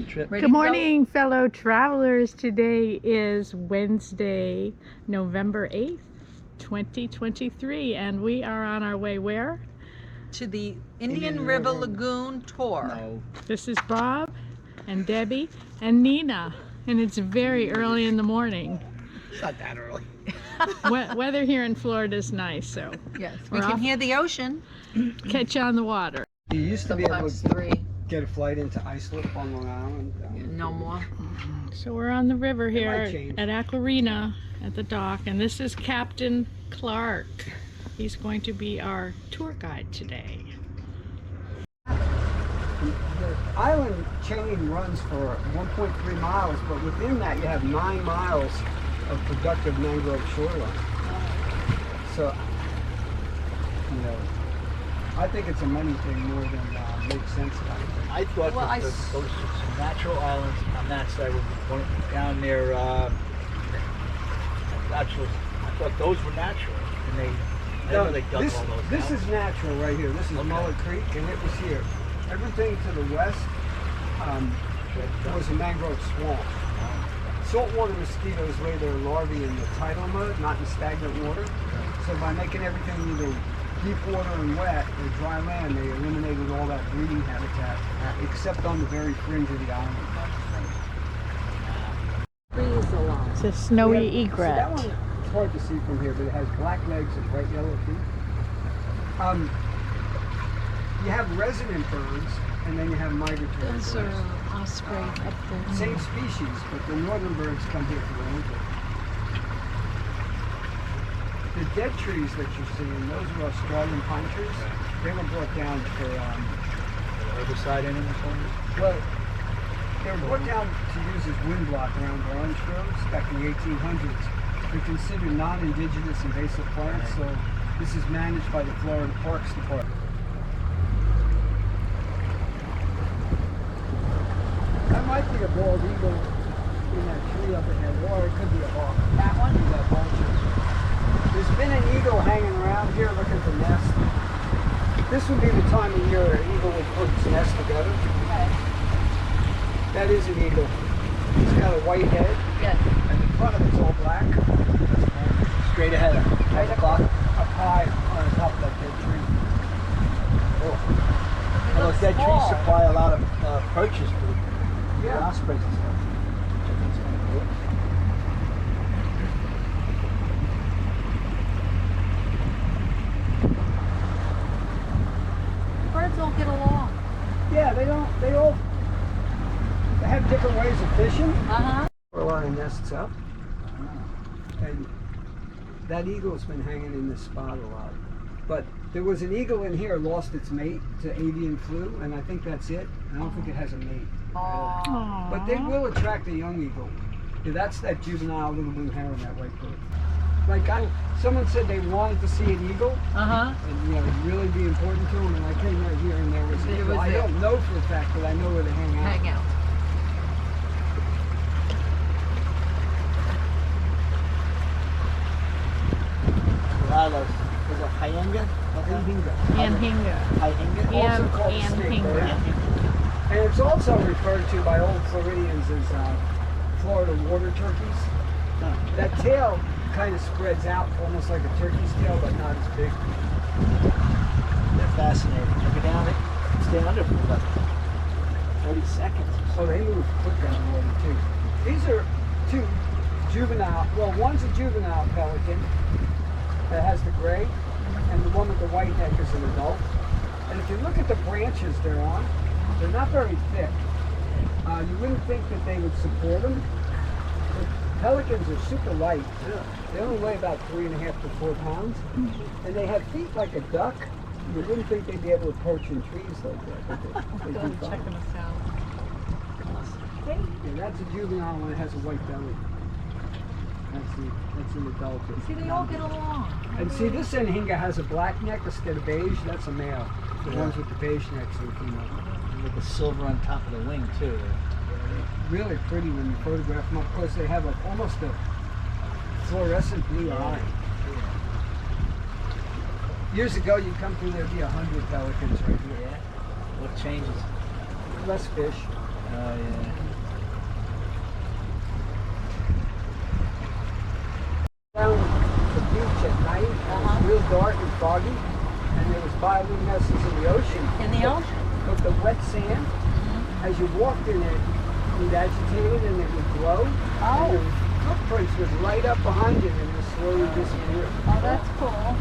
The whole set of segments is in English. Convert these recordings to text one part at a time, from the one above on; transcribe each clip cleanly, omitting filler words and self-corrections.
trip. Good morning, fellow travelers. Today is Wednesday, November 8th, 2023, and we are on our way where? To the Indian River Lagoon tour. No. This is Bob and Debbie and Nina, and it's very early in the morning. It's not that early. Weather here in Florida is nice, so Yes, we can hear the ocean. catch you on the water. You used to be able Plus to 3. get a flight into Islip on Long Island. No more. So we're on the river might here change. at Aquarina at the dock, and this is Captain Clark. He's going to be our tour guide today. The island chain runs for 1.3 miles, but within that you have 9 miles of productive mangrove shoreline. So, you know, I think it's a money thing more than makes sense. I thought Well, that those are some natural islands on that side were down there. Natural. I thought those were natural, and I know they dug this, all those. this out. is natural right here. This is Okay. Mullet Creek, and it was here. Everything to the west was a mangrove swamp. Saltwater mosquitoes lay their larvae in the tidal mud, not in stagnant water. So by making everything either deep water and wet or dry land, they eliminated all that breeding habitat, except on the very fringe of the island. Trees along. It's a snowy See, egret. that one, it's hard to see from here, but it has black legs and bright yellow feet. You have resident birds, and then you have migratory Those birds. are osprey up there. Same species, but the northern birds come here for the winter. The dead trees that you're seeing, those are Australian pine trees. They were brought down for, Herbicide in them or something. well, they were brought down to use as windblock around orange groves back in the 1800s. They're considered non-indigenous invasive plants, so this is managed by the Florida Parks Department. That might be a bald eagle in that tree up ahead, or it could be a hawk. That one? That vulture. There's been an eagle hanging around here looking for nests. This would be the time of year an eagle would put its nest together. Okay. That is an eagle. He's got a white head, Yes. and the front of it's all black. Straight ahead. Right up high on the top of that dead tree. Well, those dead trees supply a lot of perches for the Yeah. ospreys and stuff. That's kind of cool. Birds all get along. Yeah, they have different ways of fishing. Uh-huh. A lot of nests up. And that eagle's been hanging in this spot a lot. But there was an eagle in here, lost its mate to avian flu, and I think that's it. I don't think it has a mate. Aww. But they will attract a young eagle. Yeah, that's that juvenile little blue heron, that white bird. Like someone said they wanted to see an eagle, Uh-huh. and you know, it'd really be important to them. And I came right here, and there was an It eagle. was I there. don't know for a fact, but I know where they hang out. Hang out. A lot of those. Is it hyena? Anhinga. Hyena? Also called the snake bird. And it's also referred to by old Floridians as Florida water turkeys. That tail kind of spreads out almost like a turkey's tail, but not as big. They're fascinating. You go down it, stay under for about 30 seconds. So they move quick on the water too. These are two juvenile, well, one's a juvenile pelican that has the gray, and the one with the white neck is an adult. And if you look at the branches they're on, they're not very thick. You wouldn't think that they would support them. But pelicans are super light. They only weigh about 3.5 to 4 pounds. And they have feet like a duck. You wouldn't think they'd be able to perch in trees like that. But they do fine. Checking us out. Yeah, that's a juvenile one that has a white belly. That's an adult. See, they all get along. And see, this Anhinga has a black neck instead of beige. That's a male. The ones with the beige necks are female. With the silver on top of the wing, too. Really pretty when you photograph them up close. They have almost a fluorescent blue eye. Years ago, you'd come through, there'd be 100 pelicans right here. Yeah. What changes? Less fish. Oh yeah. Down the beach at night, it was real dark and foggy, and there was bioluminescence in the ocean. In the ocean? But the wet sand, as you walked in it, would agitate and it would glow. And your footprints would light up behind it and just slowly disappear. Oh, that's cool.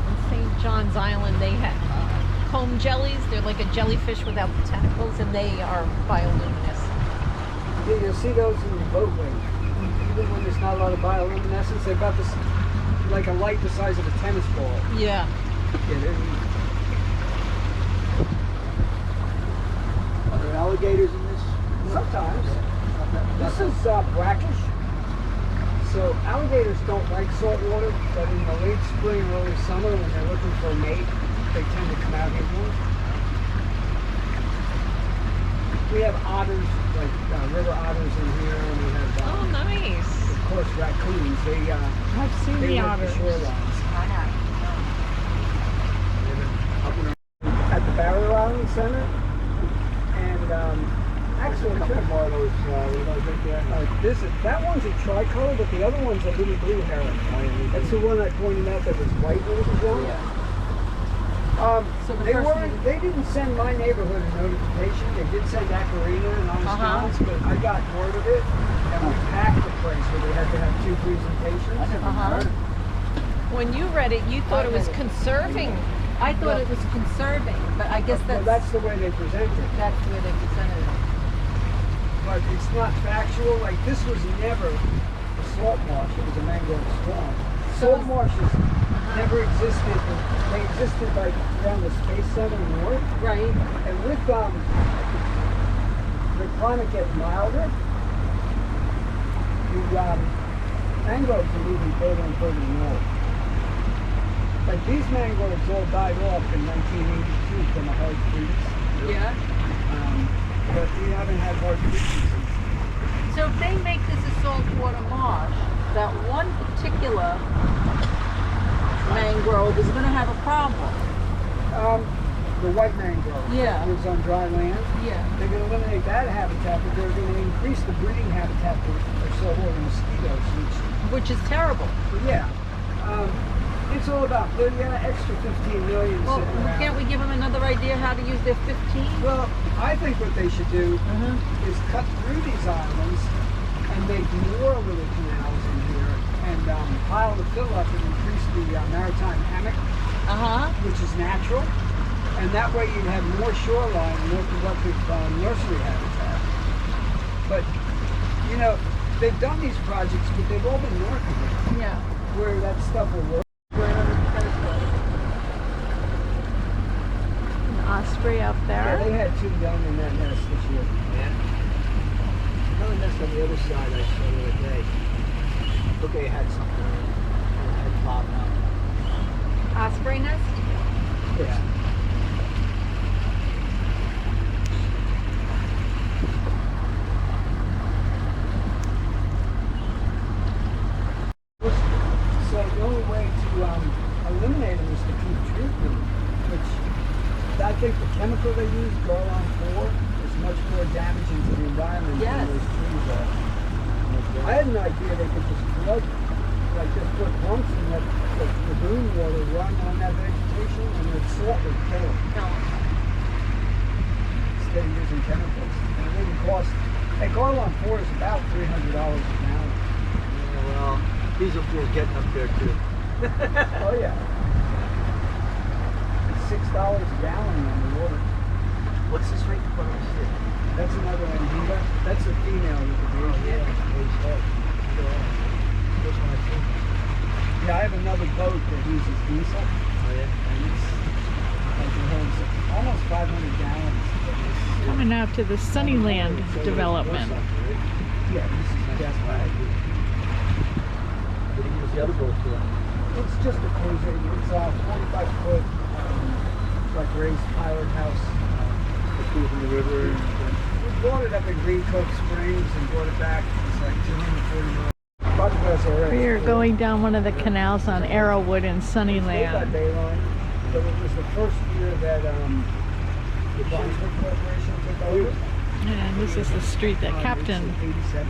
In St. John's Island, they have comb jellies. They're like a jellyfish without the tentacles, and they are bioluminescent. Yeah, you'll see those in the boatway. Even when there's not a lot of bioluminescence, they're about this, like a light the size of a tennis ball. Yeah. Yeah, they're neat. Are there alligators in this? Sometimes. This is brackish. So alligators don't like salt water, but in the late spring, early summer, when they're looking for a mate, they tend to come out here more. We have otters, like river otters in here, and we have, Oh, nice. of course, raccoons. I've seen They the like otters. the shorelines. I have. At the Barrier Island Center, and actually, A couple more of those right there. that one's a tricolor, but the other one's a little blue heron. That's the one I pointed out that was white when it was young. So the first one- They didn't send my neighborhood a notification. They did send Acarina and Honest John's, but I got word of it, and we packed the place where they had to have 2 presentations. When you read it, you thought it was conserving. I thought it was conserving, but I guess Well, that's the way they present it. that's the way they presented it. But it's not factual. Like, this was never a salt marsh. It was a mangrove swamp. Salt marshes never existed. They existed like around the Space Center north. Right. And with the climate getting milder, the mangroves are moving further and further north. Like, these mangroves all died off in 1982 from a hard freeze. Yeah. But we haven't had hard freezes since. So if they make this a saltwater marsh, that one particular mangrove is going to have a problem. The white mangrove Yeah. lives on dry land. Yeah. They're going to eliminate that habitat, but they're going to increase the breeding habitat for saltwater mosquitoes. Which is terrible. Yeah, it's all about the extra 15 million Well, sitting around. can't we give them another idea how to use their 15? Well, I think what they should do is cut through these islands and make more little canals in here and pile the fill up and increase the maritime hammock, which is natural. And that way you'd have more shoreline, more productive nursery habitat. But, you know, they've done these projects, but they've all been north of it, Yeah. where that stuff will work. Right under the telescope. An osprey up Yeah, there. they had 2 young in that nest this year. Yeah. Another nest on the other side I saw the other day. Look, they had something. It had popped out. Osprey nest? Yeah. So the only way to eliminate them is to keep treatment, which I think the chemical they use, Garlon 4, is much more damaging to the environment Yes. than those trees are. I had an idea they could just flood, like just put pumps and let the lagoon water run on that vegetation and the salt would kill it No. instead of using chemicals. And it wouldn't cost, like Garlon 4 is about $300 a gallon. Yeah, well, diesel fuel's getting up there too. Oh yeah. It's $6 a gallon on the water. What's this rate? What is it? That's another Andiva. That's the female with the Oh, blue. yeah. This one I think. Yeah, I have another boat that uses diesel, Oh, yeah. and it's like it holds almost 500 gallons. Coming out to the Sunnyland development. Yeah, this is gas bag. What do you use the other boat for? It's just a cruiser. It's a 45-foot, like raised pilot house. The cruise in the river. We bought it up in Green Cove Springs and brought it back. It's like 240 miles. We are going down one of the canals on Arrowwood in It's built by Sunnyland. Bayline, but it was the first year that the Brunswick Corporation took over. And this is the street that Captain 87.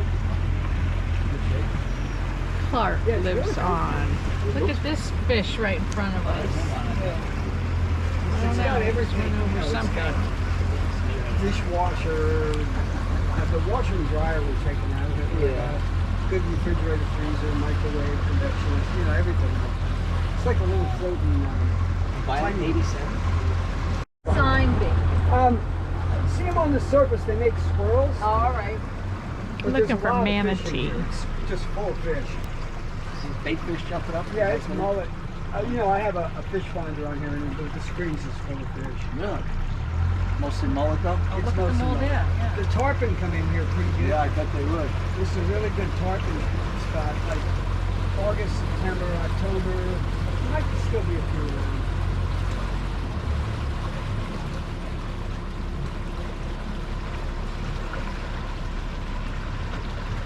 Clark Yeah, it's lives really cool. on. Look at this fish right in front of us. I don't It's know, got it's everything. run over It's something. got dishwasher. The washer and dryer were taken out of it. Yeah. Good refrigerator, freezer, microwave, convection, everything. It's like a little floating. Tiny 87. Sign big. See them on the surface. They make swirls. Oh, all right. but Looking there's a for lot of fish in manatee. here. It's just full of fish. Bait fish jumping up? Yeah, it's mullet. I have a fish finder on here, and the screens is full of fish. Really? Mostly mullet though? Oh, It's look at them mostly all mullet. there. Yeah. The tarpon come in here pretty good. Yeah, I bet they would. This is a really good tarpon spot, like August, September, October. Might still be a few around.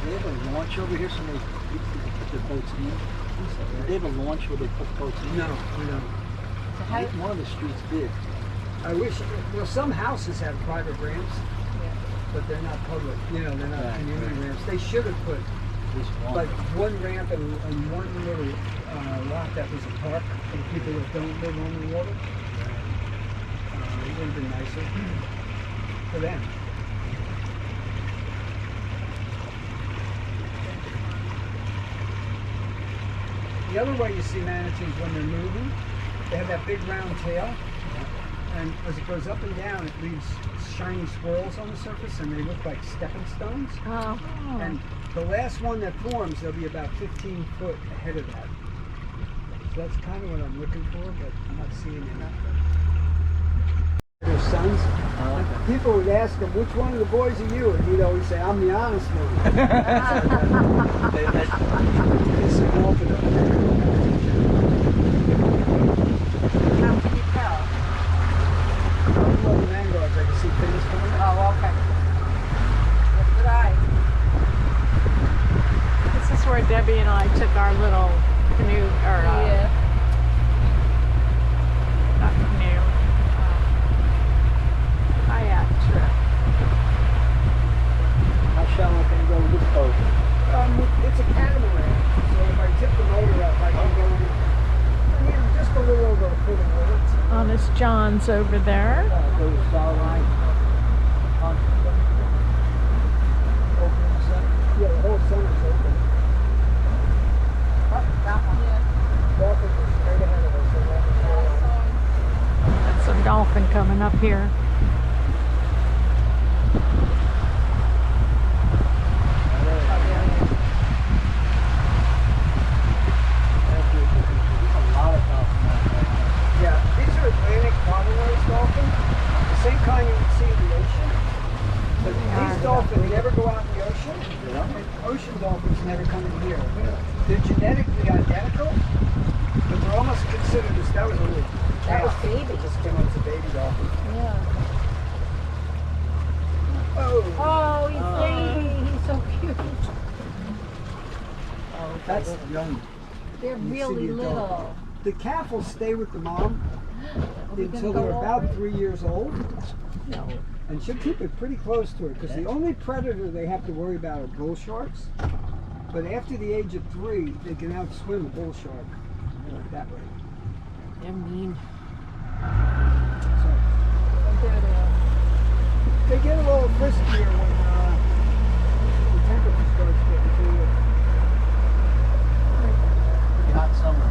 They have a launch over here, so they put their boats in. They have a launch where they put boats in. No, we don't. I think one of the streets did. I wish. Well, some houses have private ramps, Yeah. but they're not public. They're not Right, community right. ramps. They should have put This one. like one ramp and one little lot that was a park for people that don't live on the water. It would have been nicer for them. The other way you see manatees when they're moving, they have that big round tail, and as it goes up and down, it leaves shiny swirls on the surface, and they look like stepping stones. Oh. And the last one that forms, they'll be about 15 foot ahead of that. So that's kind of what I'm looking for, but I'm not seeing any. Their sons. People would ask him, which one of the boys are you? And he'd always say, I'm the honest one. It's a dolphin up there. How can you tell? Well, the mangroves, I can see fins coming out. Oh, okay. That's good eye. This is where Debbie and I took our little canoe, or Yeah. not canoe, kayak trip. How shallow can you go with this boat? It's a catamaran, so if I tip the motor up, I can go just a little over a foot of water. Honest John's over there. Go to solid line. Open the sun. Yeah, the whole sun is open. Oh, that one. Yeah. Dolphin is straight ahead of us. So that's That's some dolphin coming up here. yeah, these are Atlantic bottlenose dolphins. The same kind you would see in the ocean. But these dolphins never go out in the ocean. And ocean dolphins never come in here. They're genetically identical, but they're almost considered as that was a little That was calf. baby. It just came out as a baby dolphin. Yeah. Oh, Oh, he's baby. He's so cute. that's young. They're You see really the adult. little. The calf will stay with the mom Are we until gonna they're go about over? 3 years old. No. And she'll keep it pretty close to her because the only predator they have to worry about are bull sharks. But after the age of 3, they can outswim a bull shark that way. They're mean. So There they are. they get a little friskier when the temperature starts getting cooler. Hot summer.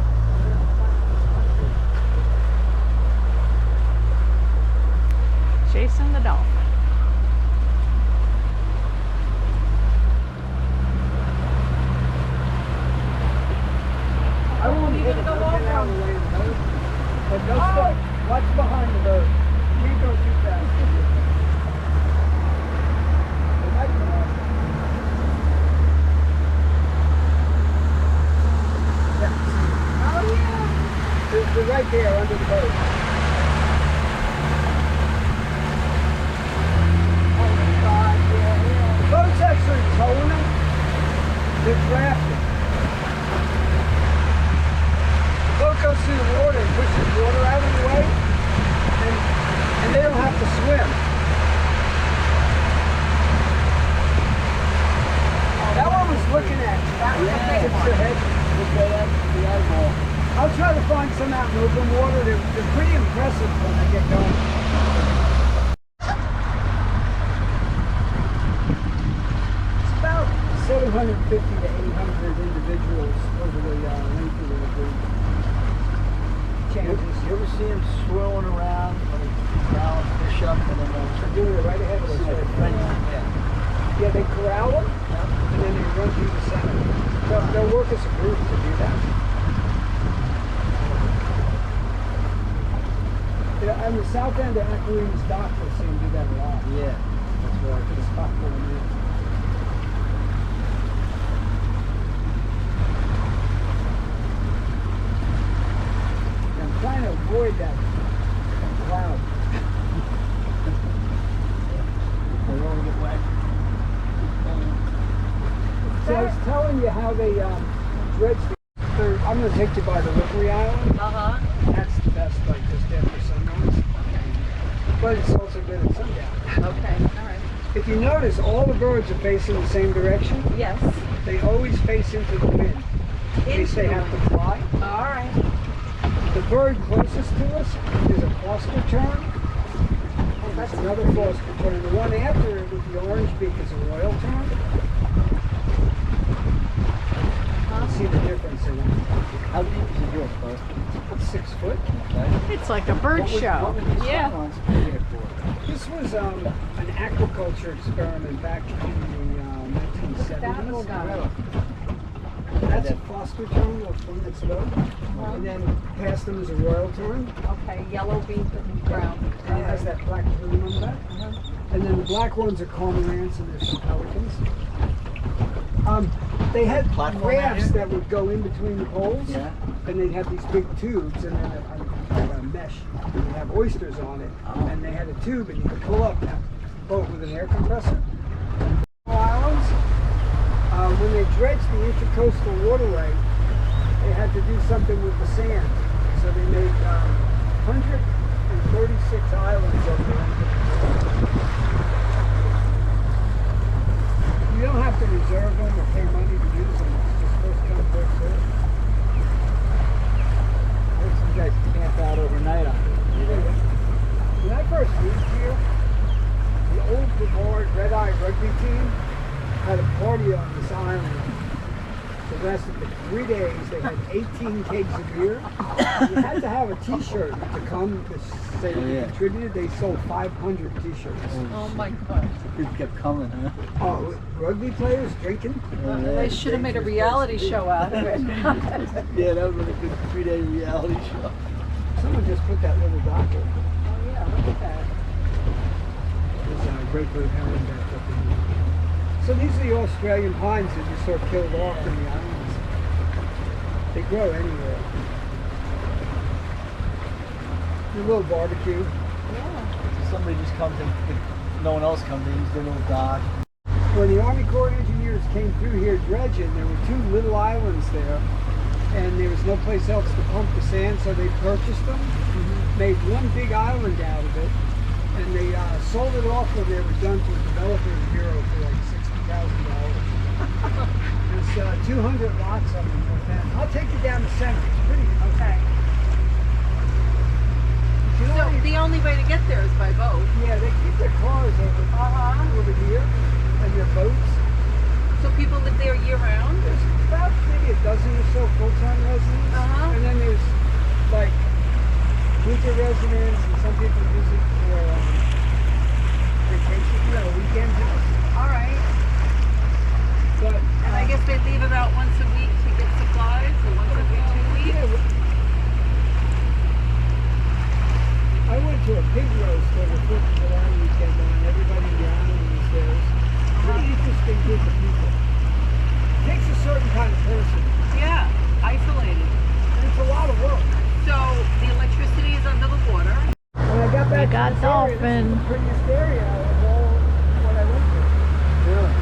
Chasing the dolphin. I won't you hit gonna it. go I'll get over out of the way of the boat. But no Oh. stop. Watch behind the boat. You can't go too fast. They might come off. Yeah. Oh, yeah. They're right there under the boat. Oh, my God. Yeah, The boat's actually towing them. They're drafting. The boat goes through the water and pushes water out of the way, and they don't have to swim. your head. Look at that, the eyeball. I'll try to find some out in open water. They're pretty impressive when they get going. It's about 750 to 800 individuals over the length of the lagoon. Chances. You ever see them swirling around when they corral and fish up and then They're doing it right ahead of us. Right? yeah. Yeah, they corral them and then they run through the center. They'll work as a group to do that. Yeah, on the south end of Aquilines Dock, we'll see them do that a lot. Yeah, that's To right. the spot going in. I'm trying to avoid that cloud. They don't want to get wet. So I was telling you how they dredge the. I'm going to take you by the Rookery Island. Uh-huh. That's the best, like just after sunrise. But it's also good at sundown. Okay, all right. If you notice, all the birds are facing the same direction. Yes. They always face into the wind in case they have to fly. All right. The bird closest to us is a cluster tern. Oh, That's another cluster tern. The one after it with the orange beak is a royal tern. You see the difference in them. How deep is it yours, bud? It's 6 foot. Okay. It's like a bird show. What were these Yeah. ones here for? This was an aquaculture experiment back in the 1970s. Really? That's a foster tern, that's one that's low. And then past them is a royal tern. Okay, yellow beak and brown. And it has that black plume on the back. And then the black ones are cormorants and there's some pelicans. They had Platform rafts area? that would go in between the poles. Yeah. And they'd have these big tubes and then a mesh. And they'd have oysters on it. Oh. And they had a tube and you could pull up that boat with an air compressor. Islands, when they dredged the intercoastal waterway, they had to do something with the sand. So they made 136 islands over there. You don't have to reserve them or pay money to use them. It's just first come, first served. There's some guys camp out overnight on it. When I first moved here, the old Brevard Red Eye rugby team had a party on this island. It lasted for 3 days. They had 18 kegs of beer. You had to have a T-shirt to come to say that you contributed. They sold 500 T-shirts. Oh my God. People kept coming, huh? Oh, rugby players drinking? They should have made a reality show out of it. Yeah, that would have been a good 3-day reality show. Someone just put that little dock in. Oh yeah, look at that. There's a great blue heron back up in here. So these are the Australian pines that just sort of killed off in the islands. They grow anywhere. A little barbecue. Yeah. Somebody just comes in, if no one else comes in, use their little dock. When the Army Corps of Engineers came through here dredging, there were 2 little islands there, and there was no place else to pump the sand, so they purchased them, made one big island out of it, and they sold it off when they were done to a developers bureau for like $60,000. There's 200 lots of them. I'll take you down the center. It's pretty. Okay. You know, So the only way to get there is by boat. yeah, they keep their cars over here and their boats. So people live there year round? There's about maybe a dozen or so full-time residents, and then there's like winter residents, and some people use it for vacation, weekend house. All right. But And I guess they leave about once a week to get supplies, or once every 2 weeks? yeah, I went to a pig roast over 4th of July weekend, and everybody in the island was there. It's a pretty interesting group of people. It takes a certain kind of person. Yeah, isolated. And it's a lot of work. So the electricity is under the water. When I got back got to this area, this is dolphin. the prettiest area of all what I went to. Really?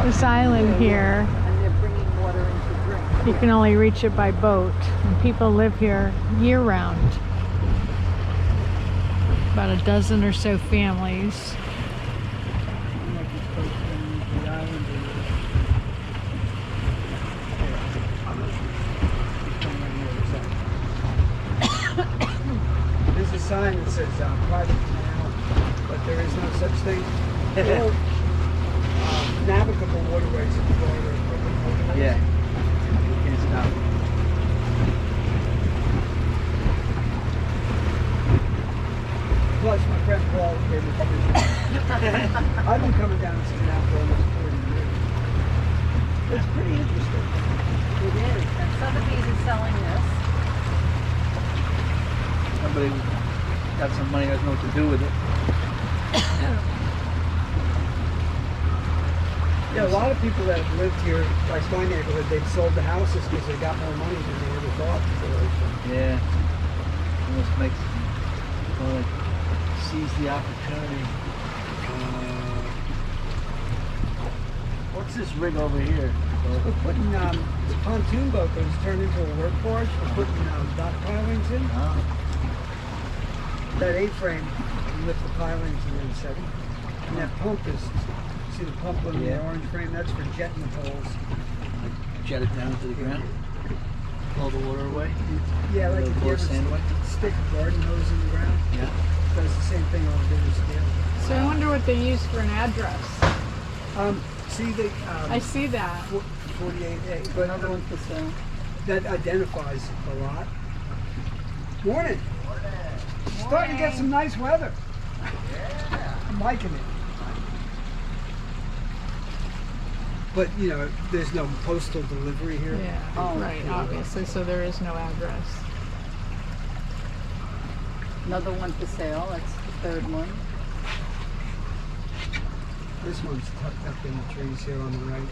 This island here, And they're bringing water in to drink. you can only reach it by boat. And people live here year round. About a dozen or so families. There's a sign that says private canal, but there is no such thing. All, navigable waterways in Florida are public waterways. Yeah. You can't stop. Plus, my friend Paul gave me permission. I've been coming down this canal for almost 40 years. It's pretty interesting. It is. And Sotheby's is selling this. Somebody got some money, doesn't know what to do with it. Yeah, a lot of people that have lived here, like my neighborhood, they've sold the houses because they got more money than they ever thought. Yeah. Almost makes well, seize the opportunity. What's this rig over here? We're putting the pontoon boat that was turned into a work barge. We're putting dock pilings in. Oh. That A-frame can lift the pilings and then set them. And that pump is, see the pump on the orange frame? That's for jetting the poles. Jet it down to the ground. Blow the water away. Yeah, like if you blow ever sand away. stick a garden hose in the ground, Yeah. does the same thing on a bigger scale. So I wonder what they use for an address. See the I see that. 48A, but Another one for sale. that identifies a lot. Morning. Starting to get some nice weather. I'm liking it. But you know, there's no postal delivery here. Yeah, Oh, right, yeah. obviously, so there is no address. Another one for sale. That's the third one. This one's tucked up in the trees here on the right.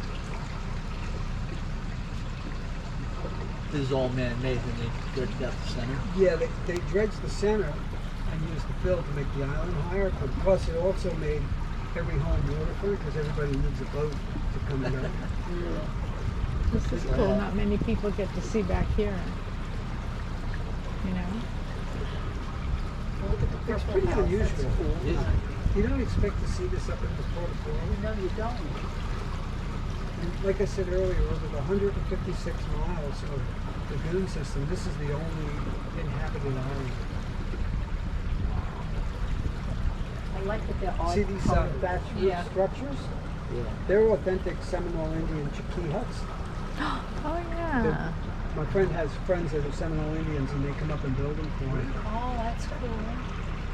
This is all man-made when they dredged out the center. Yeah, they dredged the center and used the fill to make the island higher, but plus it also made every home waterfront because everybody needs a boat to come and go. This is cool, not many people get to see back here. You know? Look at the It's purple pretty house. unusual. That's cool. Is it? You don't expect to see this up in the Port of Florida. No, you don't. And like I said earlier, over the 156 miles of lagoon system, this is the only inhabited island. I like that they're all See these thatched roof Yeah. structures? Yeah. They're authentic Seminole Indian Cherokee huts. Oh yeah. My friend has friends that are Seminole Indians and they come up and build them for him. Oh, that's cool.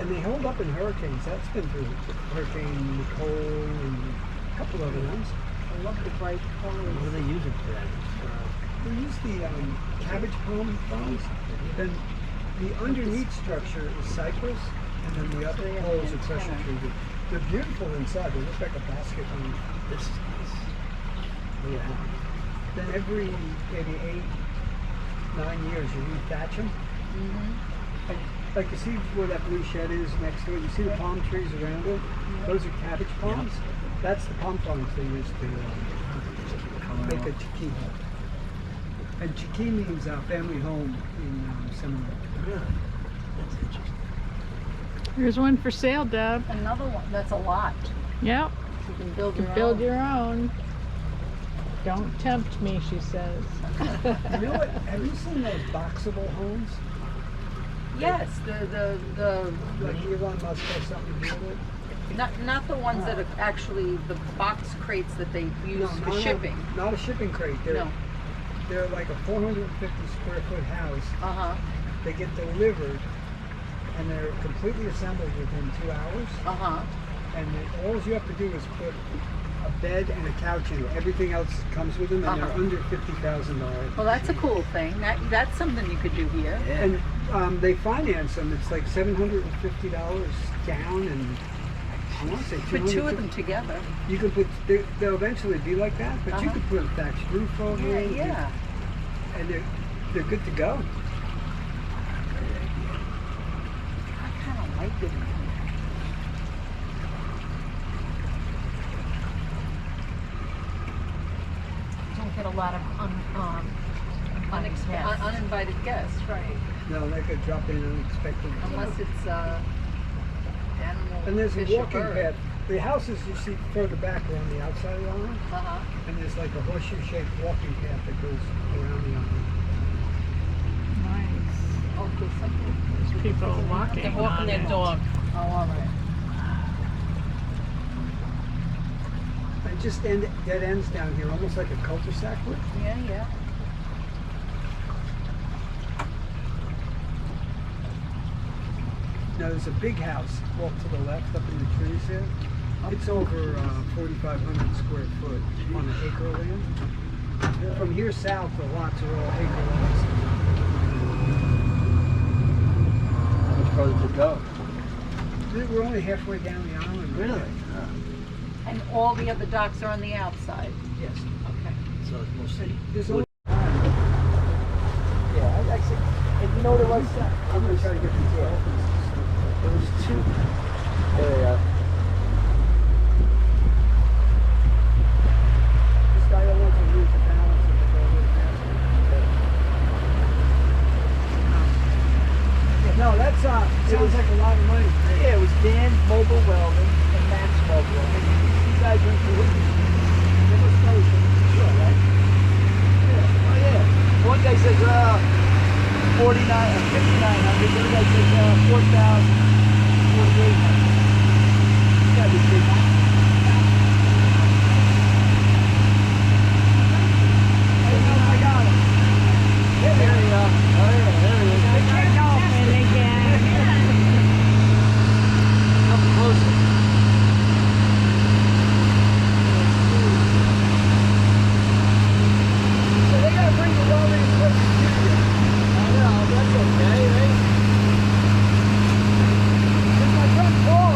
And they hold up in hurricanes. That's been through Hurricane Nicole and a couple other ones. I love the bright What colors. do they use it for that? They use the cabbage palm fronds. Then the underneath structure is cypress, and then the upper So they have poles the are pressure antenna. treated. They're beautiful inside. They look like a basket on. This is nice. Look at that. Then every maybe 8-9 years you re-thatch them. And like you see where that blue shed is next to it, you see the palm trees around it? Those are cabbage palms. That's the palm fronds they use to make a chiqui hut. And chiqui means family home in Seminole. Really? That's interesting. Here's one for sale, Deb. Another one. That's a lot. Yep, You can build you your can build own. your own. Don't tempt me, she says. You know what? Have you seen those boxable homes? Yes, the Like Elon Musk has something to do with it? not the ones that are actually the box crates that they use for no, shipping. Not a shipping crate. They're, No. they're like a 450 square foot house. Uh-huh. They get delivered and they're completely assembled within 2 hours. Uh-huh. And then all you have to do is put a bed and a couch in it. Everything else comes with them, and they're under $50,000. Well, that's a cool thing. That's something you could do here. And they finance them. It's like $750 down, and I want to say Put two of $250. them together. You could put. They'll eventually be like that, but you could put a thatched roof over Yeah, it. yeah. And they're good to go. I kind of like it. get a lot of uninvited guests, right? No, they could drop in unexpected. Unless it's animal, And there's a fish, or walking bird. path. The houses you see further back are on the outside of the island, and there's like a horseshoe-shaped walking path that goes around the island. Nice. Oh, there's something. There's people walking. They're walking on their it. dog. Oh, all right. It just dead ends down here, almost like a cul-de-sac would. Yeah, yeah. Now there's a big house off to the left up in the trees there. It's over 4,500 square foot on an acre of land. From here south, the lots are all acre lots. How much further to go? We're only halfway down the island. Really? And all the other docks are on the outside. Yes. Okay. So it's mostly. There's only yeah, actually, and you know what it was? I'm going to try to get these dolphins. There was two. There they are. This guy will want to lose the balance of the go really fast. No, that's sounds like a lot of money. Yeah, it was Dan Mobile Welding and Max Mobile Welding. You guys went to They must know each other for sure, right? Yeah. Oh yeah. One guy says 49 or 5,900. The other guy says 4,000, 4,800. You gotta be big. I got him. There you go. Oh yeah, there he is. Dolphin again. Come closer. So they gotta bring the welding equipment to you. I know, that's okay, right? Because my friend Paul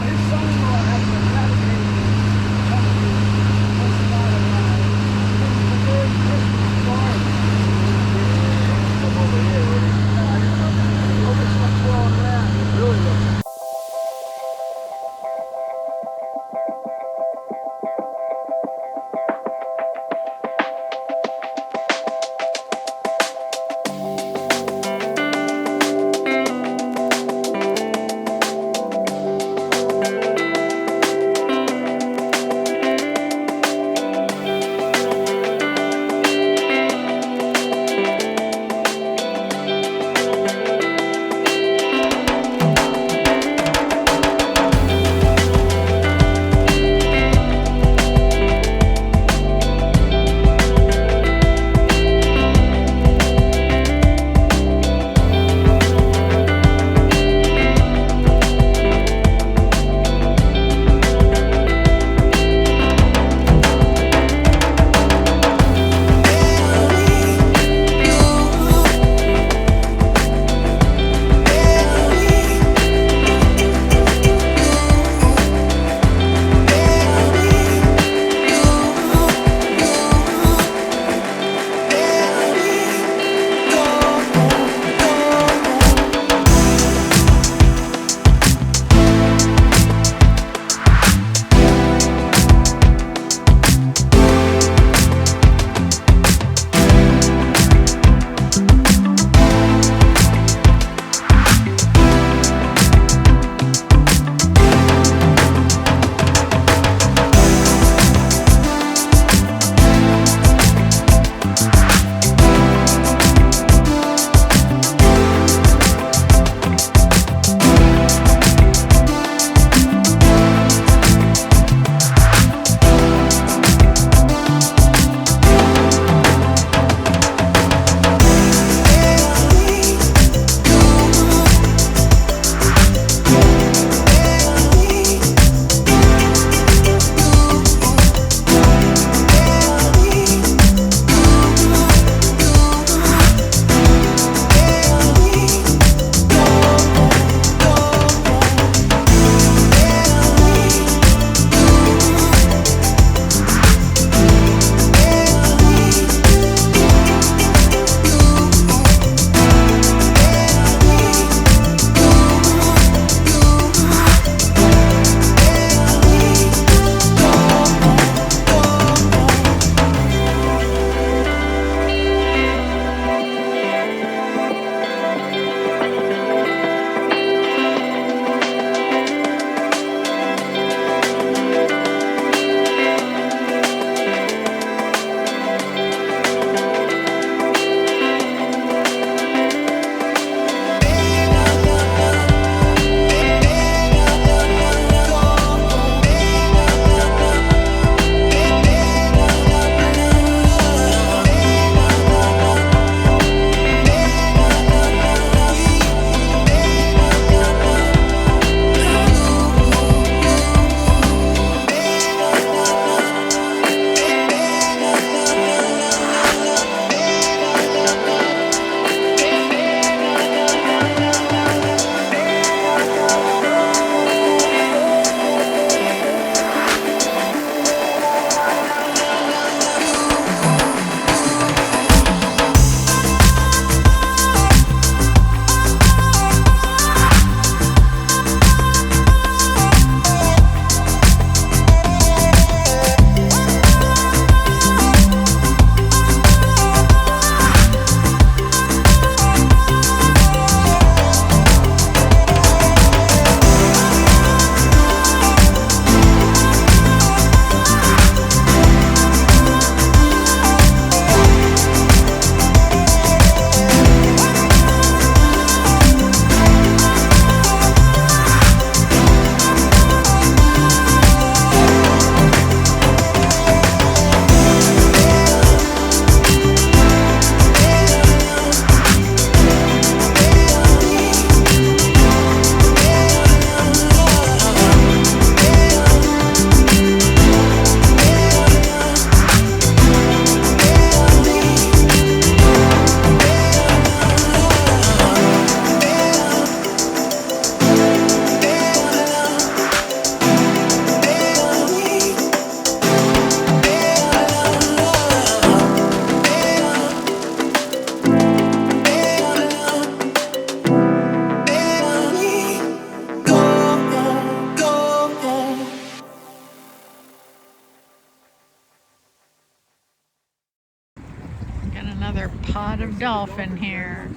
another pod of dolphin here.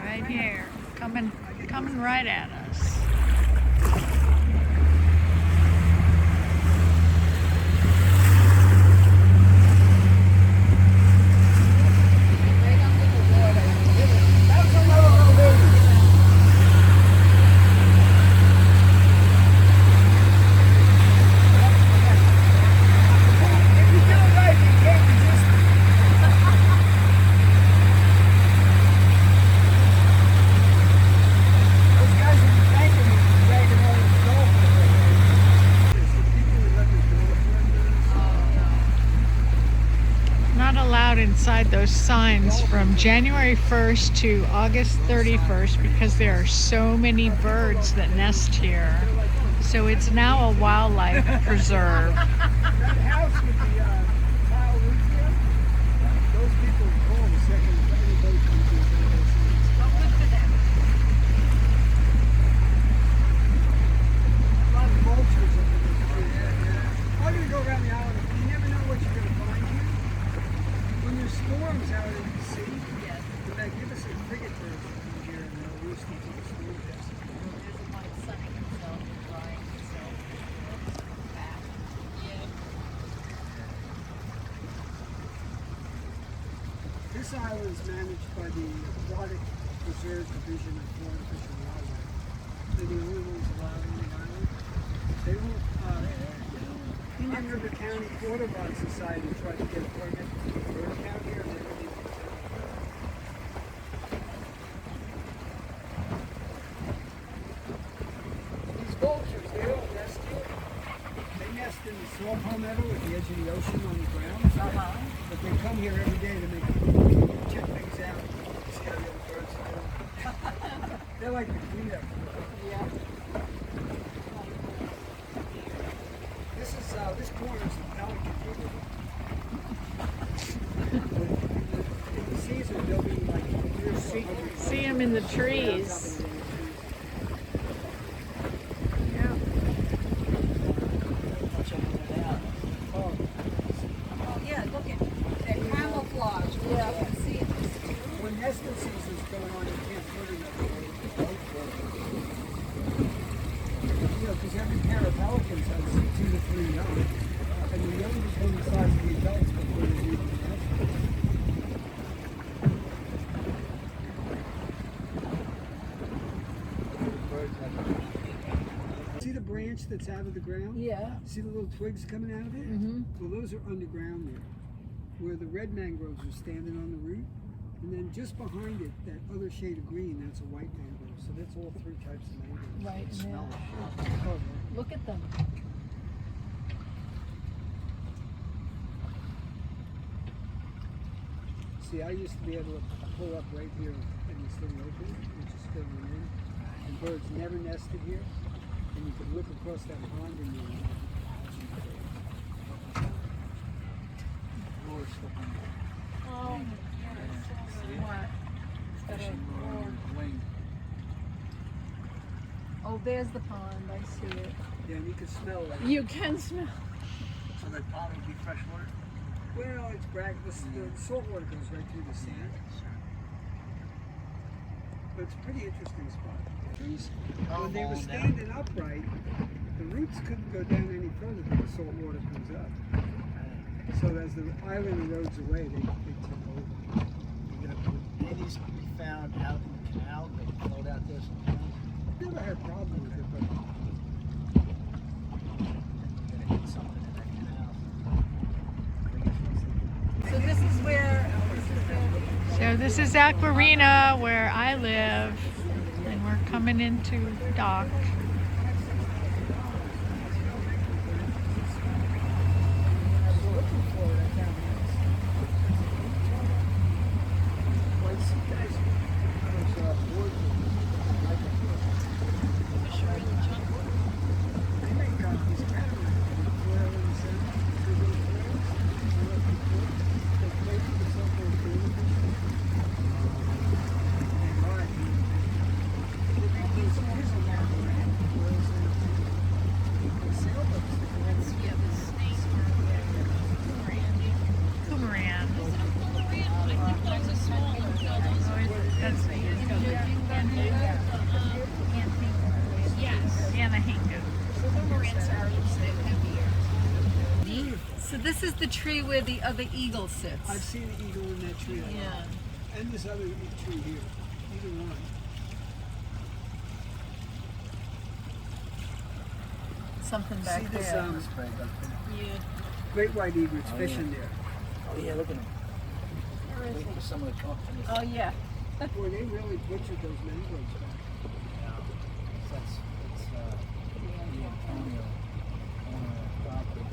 Right here. Coming right at us. Inside those signs from January 1st to August 31st because there are so many birds that nest here. So it's now a wildlife preserve. That house with the tile roof here, those people call the second any boat comes in. Don't look for them. A lot of vultures up in those trees. I'm going to go around the island. You never know what you're going to find here. When there's storms out in the sea, the magnificent frigate birds come here and they'll roost into the storm nest. There's a line sunning itself, drying itself. Back. Yeah. This island is managed by the Aquatic Preserve Division of Florida Fish and Wildlife. They're the only ones allowed on the island. They won't, Indian River County Quarter Rod Society tried to get a permit for a county here. They really didn't. These vultures, they don't nest here. They nest in the salt palmetto at the edge of the ocean on the ground. But they come here every day to check things out. See how the other birds are doing. They're like the cleanup. Yeah. This corner is the pelican river. In the season, they'll be like See them in the trees. Yeah, look at that camouflage. Yeah, I can see it. When nesting season's going on, you can't put it because every pair of pelicans has 2 to 3 young. And the young just go the size of the adults before they leave the nest. See the branch that's out of the ground? Yeah. See the little twigs coming out of it? Mm-hmm. Well, those are underground there, where the red mangroves are standing on the root. And then just behind it, that other shade of green, that's a white mangrove. So that's all 3 types of mangroves. Right, and Smell then- it. Oh, Look at them. see, I used to be able to pull up right here in this little opening, which is filling in. And birds never nested here. And you could look across that pond and you Oh, what? It's got oh, there's the pond. I see it. yeah, and you can smell it. You can smell. So that pond would be fresh water? Well, it's the salt water goes right through the sand. But it's a pretty interesting spot. Trees, when they were standing upright, the roots couldn't go down any further because the salt water comes up. So as the island erodes away, they tip over. They used to be found out in the canal. They float out there sometimes. Never had a problem with it, but You're gonna hit something in that canal. So this is where. So this is Aquarina where I live, and we're coming into dock. So this is the tree where the other eagle sits. I've seen an eagle in that tree. Yeah. And this other tree here. Either one. Something back See this there. Yeah. great white egrets Oh, fishing yeah. there. Oh yeah, look at him. Waiting for someone to come up from this. Oh yeah. Boy, they really butchered those mangroves back. That's the Antonio property.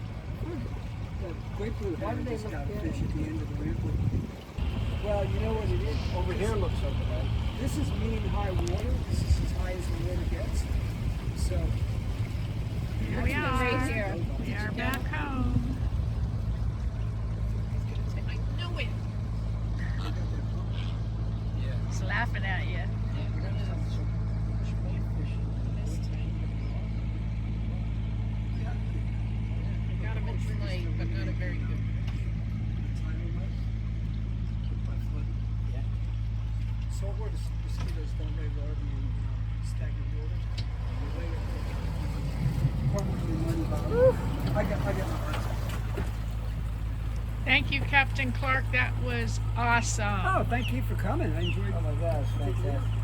The great blue Why do heron they just look got a good? fish at the end of the river. Well, you know what it is? Over here looks okay, right? This is mean high water. This is as high as the water gets. So, Here we are. Right here. We are back home. I knew it. Yeah. He's laughing at you. Got him in tonight, but not a very good. saltwater mosquitoes don't lay larvae in stagnant water. Probably money value. I got my heart. Thank you, Captain Clark. That was awesome. Oh, thank you for coming. I enjoyed Oh my gosh, fantastic.